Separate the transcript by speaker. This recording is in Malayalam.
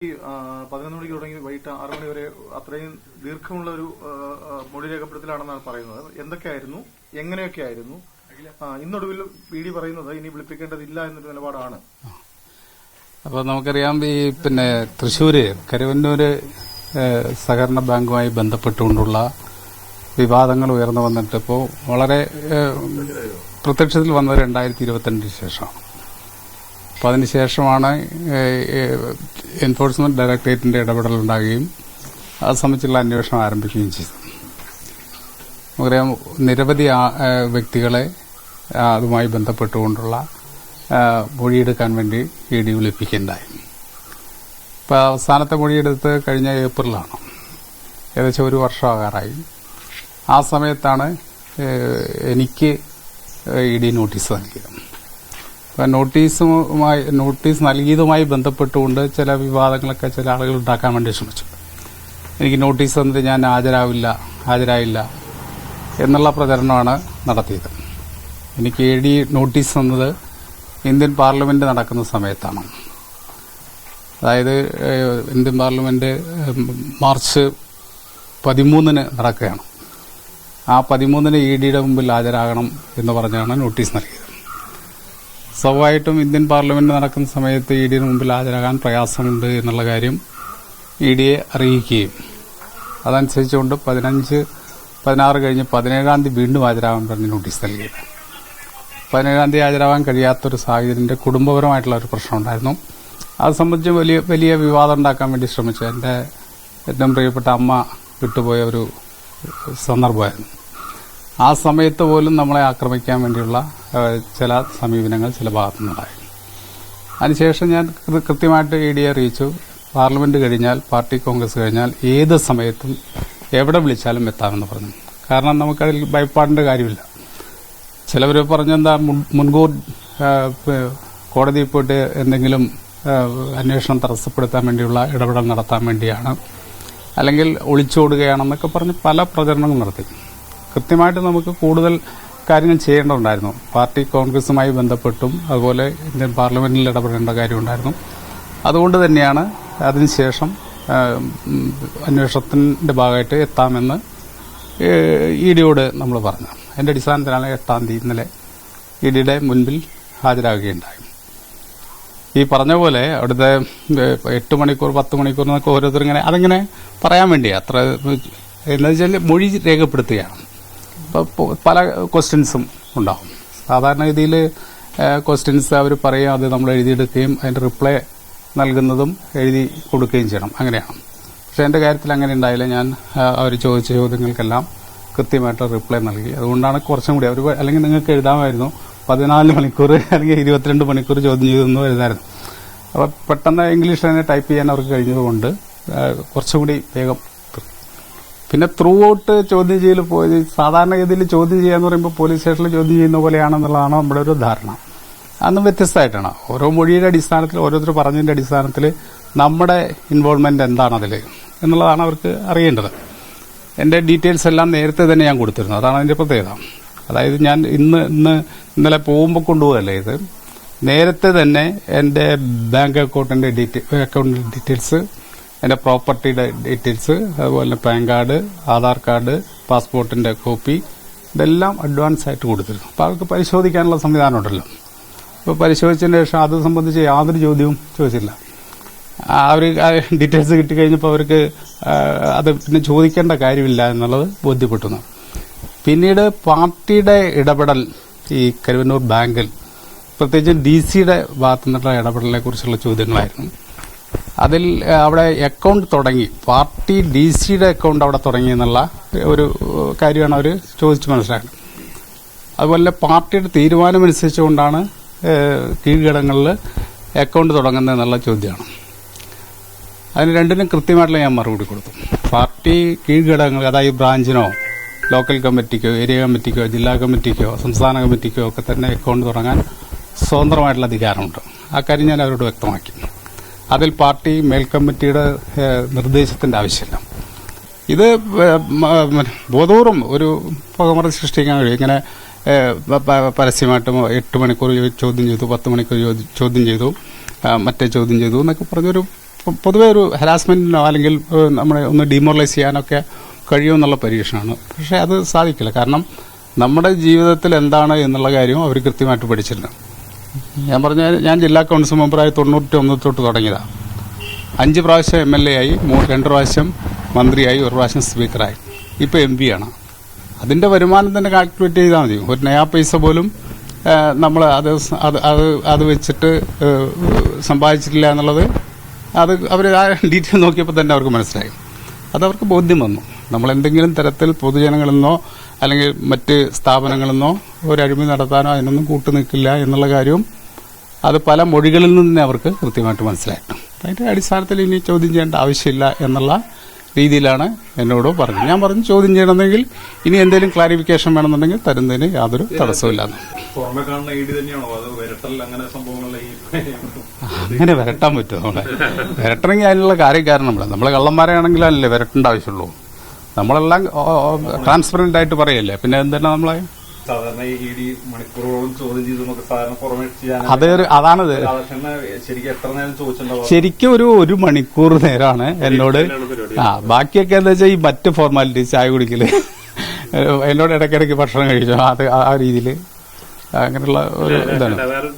Speaker 1: ഈ 11 മണിക്ക് തുടങ്ങി വൈകിട്ട് 6 മണി വരെ അത്രയും ദീർഘമുള്ള ഒരു മൊഴി രേഖപ്പെടുത്തലാണെന്നാണ് പറയുന്നത്. എന്തൊക്കെയായിരുന്നു, എങ്ങനെയൊക്കെയായിരുന്നു? ഇന്നൊടുവിൽ PD പറയുന്നത് ഇനി വിളിപ്പിക്കേണ്ടതില്ല എന്നൊരു നിലപാടാണ്.
Speaker 2: അപ്പോൾ നമുക്കറിയാം, ഈ തൃശ്ശൂര് കരുവന്നൂര് സഹകരണ ബാങ്കുമായി ബന്ധപ്പെട്ടുകൊണ്ടുള്ള വിവാദങ്ങൾ ഉയർന്നു വന്നിട്ട് ഇപ്പോൾ വളരെ പ്രത്യക്ഷത്തിൽ വന്നത് 2022 ശേഷമാണ്. അപ്പോൾ അതിനുശേഷമാണ് എൻഫോഴ്സ്മെന്റ് ഡയറക്ടറേറ്റിന്റെ ഇടപെടലുണ്ടാകുകയും അത് സംബന്ധിച്ചുള്ള അന്വേഷണം ആരംഭിക്കുകയും ചെയ്തു. നമുക്കറിയാം, നിരവധി വ്യക്തികളെ അതുമായി ബന്ധപ്പെട്ടുകൊണ്ടുള്ള മൊഴിയെടുക്കാൻ വേണ്ടി ED വിളിപ്പിക്കുകയുണ്ടായി. ഇപ്പോൾ അവസാനത്തെ മൊഴിയെടുത്ത് കഴിഞ്ഞ ഏപ്രിലാണ്, ഏകദേശം 1 വർഷമാകാറായി. ആ സമയത്താണ് എനിക്ക് ED നോട്ടീസ് നൽകിയത്. നോട്ടീസ് നൽകിയതുമായി ബന്ധപ്പെട്ടുകൊണ്ട് ചില വിവാദങ്ങളൊക്കെ ചില ആളുകൾ ഉണ്ടാക്കാൻ വേണ്ടി ശ്രമിച്ചു. എനിക്ക് നോട്ടീസ് തന്നിട്ട് ഞാൻ ഹാജരായില്ല എന്നുള്ള പ്രചരണമാണ് നടത്തിയത്. എനിക്ക് ED നോട്ടീസ് തന്നത് ഇന്ത്യൻ പാർലമെന്റ് നടക്കുന്ന സമയത്താണ്. അതായത് ഇന്ത്യൻ പാർലമെന്റ് മാർച്ച് 13 നടക്കുകയാണ്. ആ 13 EDയുടെ മുമ്പിൽ ഹാജരാകണം എന്ന് പറഞ്ഞാണ് നോട്ടീസ് നൽകിയത്. സ്വാഭാവികമായിട്ടും ഇന്ത്യൻ പാർലമെന്റ് നടക്കുന്ന സമയത്ത് EDയുടെ മുമ്പിൽ ഹാജരാകാൻ പ്രയാസമുണ്ട് എന്നുള്ള കാര്യം EDയെ അറിയിക്കുകയും അതനുസരിച്ചുകൊണ്ട് 16 കഴിഞ്ഞ് 17-ാം തീയതി വീണ്ടും ഹാജരാകാൻ പറഞ്ഞ് നോട്ടീസ് നൽകിയത്. 17-ാം തീയതി ഹാജരാകാൻ കഴിയാത്തൊരു സാഹചര്യത്തിന്റെ കുടുംബപരമായിട്ടുള്ള ഒരു പ്രശ്നമുണ്ടായിരുന്നു. അത് സംബന്ധിച്ച് വലിയ വിവാദം ഉണ്ടാക്കാൻ വേണ്ടി ശ്രമിച്ചു. എന്റെ ഏറ്റവും പ്രിയപ്പെട്ട അമ്മ വിട്ടുപോയ ഒരു സന്ദർഭമായിരുന്നു. ആ സമയത്ത് പോലും നമ്മളെ ആക്രമിക്കാൻ വേണ്ടിയുള്ള ചില സമീപനങ്ങൾ ചില ഭാഗത്തുനിന്നുണ്ടായി. അതിനുശേഷം ഞാൻ കൃത്യമായിട്ട് EDയെ അറിയിച്ചു, പാർലമെന്റ് കഴിഞ്ഞാൽ, പാർട്ടി കോൺഗ്രസ് കഴിഞ്ഞാൽ ഏത് സമയത്തും എവിടെ വിളിച്ചാലും എത്താമെന്ന് പറഞ്ഞു. കാരണം നമുക്കതിൽ ഭയപ്പാടിന്റെ കാര്യമില്ല. ചിലവർ പറഞ്ഞെന്താ, മുൻകൂർ കോടതിയിൽ പോയിട്ട് എന്തെങ്കിലും അന്വേഷണം തടസ്സപ്പെടുത്താൻ വേണ്ടിയുള്ള ഇടപെടൽ നടത്താൻ വേണ്ടിയാണ്, അല്ലെങ്കിൽ ഒളിച്ചോടുകയാണെന്നൊക്കെ പറഞ്ഞ് പല പ്രചരണങ്ങൾ നടത്തി. കൃത്യമായിട്ട് നമുക്ക് കൂടുതൽ കാര്യങ്ങൾ ചെയ്യേണ്ടതുണ്ടായിരുന്നു. പാർട്ടി കോൺഗ്രസുമായി ബന്ധപ്പെട്ടും അതുപോലെ ഇന്ത്യൻ പാർലമെന്റിൽ ഇടപെടേണ്ട കാര്യമുണ്ടായിരുന്നു. അതുകൊണ്ട് തന്നെയാണ് അതിനുശേഷം അന്വേഷണത്തിന്റെ ഭാഗമായിട്ട് എത്താമെന്ന് EDയോട് നമ്മൾ പറഞ്ഞു. അതിന്റെ അടിസ്ഥാനത്തിലാണ് 8-ാം തീയതി ഇന്നലെ EDയുടെ മുൻപിൽ ഹാജരാകുകയുണ്ടായി. ഈ പറഞ്ഞ പോലെ അവിടുത്തെ 8 മണിക്കൂർ 10 മണിക്കൂർ എന്നൊക്കെ ഓരോരുത്തരിങ്ങനെ അതിങ്ങനെ പറയാൻ വേണ്ടി അത്ര എന്താ വെച്ചാൽ മൊഴി രേഖപ്പെടുത്തുകയാണ്. അപ്പോൾ പല ക്വസ്റ്റ്യൻസും ഉണ്ടാവും. സാധാരണ രീതിയിൽ ക്വസ്റ്റ്യൻസ് അവർ പറയും, അത് നമ്മൾ എഴുതിയെടുക്കുകയും അതിന്റെ റിപ്ലൈ നൽകുന്നതും എഴുതി കൊടുക്കുകയും ചെയ്യണം, അങ്ങനെയാണ്. പക്ഷെ എന്റെ കാര്യത്തിൽ അങ്ങനെ ഉണ്ടായില്ല. ഞാൻ അവർ ചോദിച്ച ചോദ്യങ്ങൾക്കെല്ലാം കൃത്യമായിട്ട് റിപ്ലൈ നൽകി. അതുകൊണ്ടാണ് കുറച്ചും കൂടി അവർ, അല്ലെങ്കിൽ നിങ്ങൾക്ക് എഴുതാമായിരുന്നു 14 മണിക്കൂർ അല്ലെങ്കിൽ 22 മണിക്കൂർ ചോദ്യം ചെയ്തൊന്നും എഴുതായിരുന്നു. അപ്പോൾ പെട്ടെന്ന് ഇംഗ്ലീഷ് തന്നെ ടൈപ്പ് ചെയ്യാൻ അവർക്ക് കഴിഞ്ഞതുകൊണ്ട് കുറച്ചുകൂടി വേഗം. പിന്നെ ത്രൂ ഔട്ട് ചോദ്യം ചെയ്യൽ പോയി സാധാരണഗതിയിൽ ചോദ്യം ചെയ്യാന്ന് പറയുമ്പോൾ പോലീസ് സ്റ്റേഷനിൽ ചോദ്യം ചെയ്യുന്ന പോലെയാണെന്നുള്ളതാണ് നമ്മുടെ ഒരു ധാരണ. അന്നും വ്യത്യസ്തമായിട്ടാണ്. ഓരോ മൊഴിയുടെ അടിസ്ഥാനത്തിൽ, ഓരോരുത്തർ പറഞ്ഞതിന്റെ അടിസ്ഥാനത്തിൽ നമ്മുടെ ഇൻവോൾവ്മെന്റ് എന്താണ് അതിൽ എന്നുള്ളതാണ് അവർക്ക് അറിയേണ്ടത്. എന്റെ ഡീറ്റെയിൽസ് എല്ലാം നേരത്തെ തന്നെ ഞാൻ കൊടുത്തിരുന്നു. അതാണ് അതിന്റെ പ്രത്യേകത. അതായത് ഞാൻ ഇന്നലെ പോകുമ്പോൾ കൊണ്ടുപോകല്ലേ, ഇത് നേരത്തെ തന്നെ എന്റെ ബാങ്ക് അക്കൗണ്ടിന്റെ ഡീറ്റെയിൽസ്, എന്റെ പ്രോപ്പർട്ടിയുടെ ഡീറ്റെയിൽസ്, അതുപോലെ പാൻ കാർഡ്, ആധാർ കാർഡ്, പാസ്പോർട്ടിന്റെ കോപ്പി, ഇതെല്ലാം അഡ്വാൻസ് ആയിട്ട് കൊടുത്തിരുന്നു. അപ്പോൾ അവർക്ക് പരിശോധിക്കാനുള്ള സംവിധാനം ഉണ്ടല്ലോ. അപ്പോൾ പരിശോധിച്ചതിന് ശേഷം അത് സംബന്ധിച്ച് യാതൊരു ചോദ്യവും ചോദിച്ചില്ല. അവർ ഡീറ്റെയിൽസ് കിട്ടിക്കഴിഞ്ഞപ്പോൾ അവർക്ക് അത് പിന്നെ ചോദിക്കേണ്ട കാര്യമില്ല എന്നുള്ളത് ബോധ്യപ്പെട്ടു. പിന്നീട് പാർട്ടിയുടെ ഇടപെടൽ ഈ കരുവന്നൂർ ബാങ്കിൽ, പ്രത്യേകിച്ച് DC-യുടെ ഭാഗത്തു നിന്നുള്ള ഇടപെടലിനെ കുറിച്ചുള്ള ചോദ്യങ്ങളായിരുന്നു. അതിൽ അവിടെ അക്കൗണ്ട് തുടങ്ങി, പാർട്ടി DC-യുടെ അക്കൗണ്ട് അവിടെ തുടങ്ങി എന്നുള്ള ഒരു കാര്യമാണ് അവർ ചോദിച്ചു മനസ്സിലാക്കുന്നത്. അതുപോലെ പാർട്ടിയുടെ തീരുമാനമനുസരിച്ചുകൊണ്ടാണ് കീഴ്ഘടകങ്ങളിൽ അക്കൗണ്ട് തുടങ്ങുന്നത് എന്നുള്ള ചോദ്യമാണ്. അതിന് രണ്ടിനും കൃത്യമായിട്ടുള്ള ഞാൻ മറുപടി കൊടുത്തു. പാർട്ടി കീഴ്ഘടകങ്ങൾ, അതായത് ബ്രാഞ്ചിനോ ലോക്കൽ കമ്മിറ്റിക്കോ ഏരിയ കമ്മിറ്റിക്കോ ജില്ലാ കമ്മിറ്റിക്കോ സംസ്ഥാന കമ്മിറ്റിക്കോ ഒക്കെ തന്നെ അക്കൗണ്ട് തുടങ്ങാൻ സ്വതന്ത്രമായിട്ടുള്ള അധികാരമുണ്ട്. ആ കാര്യം ഞാൻ അവരോട് വ്യക്തമാക്കി. അതിൽ പാർട്ടി മേൽക്കമ്മിറ്റിയുടെ നിർദ്ദേശത്തിന്റെ ആവശ്യമില്ല. ഇത് ബോധപൂർവം ഒരു പുകമറ സൃഷ്ടിക്കാൻ കഴിയും. ഇങ്ങനെ പരസ്യമായിട്ടും 8 മണിക്കൂർ ചോദ്യം ചെയ്തു, 10 മണിക്കൂർ ചോദ്യം ചെയ്തു, മറ്റേ ചോദ്യം ചെയ്തു എന്നൊക്കെ പറഞ്ഞൊരു പൊതുവെ ഒരു ഹരാസ്മെന്റിനോ അല്ലെങ്കിൽ നമ്മളെ ഒന്ന് ഡിമോറലൈസ് ചെയ്യാനൊക്കെ കഴിയുമെന്നുള്ള പരീക്ഷണമാണ്. പക്ഷേ അത് സാധിക്കില്ല. കാരണം നമ്മുടെ ജീവിതത്തിൽ എന്താണ് എന്നുള്ള കാര്യം അവർ കൃത്യമായിട്ട് പഠിച്ചിട്ടുണ്ട്. ഞാൻ ജില്ലാ കൗൺസിൽ മെമ്പറായി 91 തൊട്ട് തുടങ്ങിയതാണ്. 5 പ്രാവശ്യം MLA ആയി, 2 പ്രാവശ്യം മന്ത്രിയായി, 1 പ്രാവശ്യം സ്പീക്കറായി, ഇപ്പോൾ MP ആണ്. അതിന്റെ വരുമാനം തന്നെ കാൽക്കുലേറ്റ് ചെയ്താൽ മതി. ഒരു നയാ പൈസ പോലും നമ്മൾ അത് വെച്ചിട്ട് സമ്പാദിച്ചിട്ടില്ല എന്നുള്ളത് അവർ ആ ഡീറ്റെയിൽ നോക്കിയപ്പോൾ തന്നെ അവർക്ക് മനസ്സിലായി. അതവർക്ക് ബോധ്യം വന്നു. നമ്മൾ എന്തെങ്കിലും തരത്തിൽ പൊതുജനങ്ങളിൽ നിന്നോ അല്ലെങ്കിൽ മറ്റ് സ്ഥാപനങ്ങളിൽ നിന്നോ ഒരു അഴിമതി നടത്താനോ അതിനൊന്നും കൂട്ടുനിൽക്കില്ല എന്നുള്ള കാര്യവും അത് പല മൊഴികളിൽ നിന്ന് അവർക്ക് കൃത്യമായിട്ട് മനസ്സിലായിട്ടു. അതിന്റെ അടിസ്ഥാനത്തിൽ ഇനി ചോദ്യം ചെയ്യേണ്ട ആവശ്യമില്ല എന്നുള്ള രീതിയിലാണ് എന്നോട് പറഞ്ഞത്. ഞാൻ പറഞ്ഞു ചോദ്യം ചെയ്യണമെങ്കിൽ ഇനി എന്തെങ്കിലും ക്ലാരിഫിക്കേഷൻ വേണമെന്നുണ്ടെങ്കിൽ തരുന്നതിന് യാതൊരു തടസ്സമില്ലാന്ന്. അങ്ങനെ വരട്ടാൻ പറ്റുമോ? നമ്മളെ വരട്ടണമെങ്കിൽ അതിനുള്ള കാര്യക്കാരൻ നമ്മളെ കള്ളന്മാരാണെങ്കിലല്ലേ വരട്ടേണ്ട ആവശ്യമുള്ളൂ. നമ്മളെല്ലാം ട്രാൻസ്പെറന്റ് ആയിട്ട് പറയല്ലേ, പിന്നെ എന്താണ് നമ്മളെ
Speaker 3: സാധാരണ ED മണിക്കൂറുകളോളം ചോദ്യം ചെയ്തു സാധാരണ പുറമെ
Speaker 2: അതാണത്. ശരിക്കും ഒരു മണിക്കൂർ നേരമാണ് എന്നോട്. ബാക്കിയൊക്കെ എന്താ വെച്ചാൽ ഈ മറ്റ് ഫോർമാലിറ്റീസ്, ചായ കുടിക്കല്, എന്നോട് ഇടയ്ക്കിടയ്ക്ക് ഭക്ഷണം കഴിച്ചോ, അത് ആ രീതിയിൽ അങ്ങനെയുള്ള ഒരു ഇതാണ്.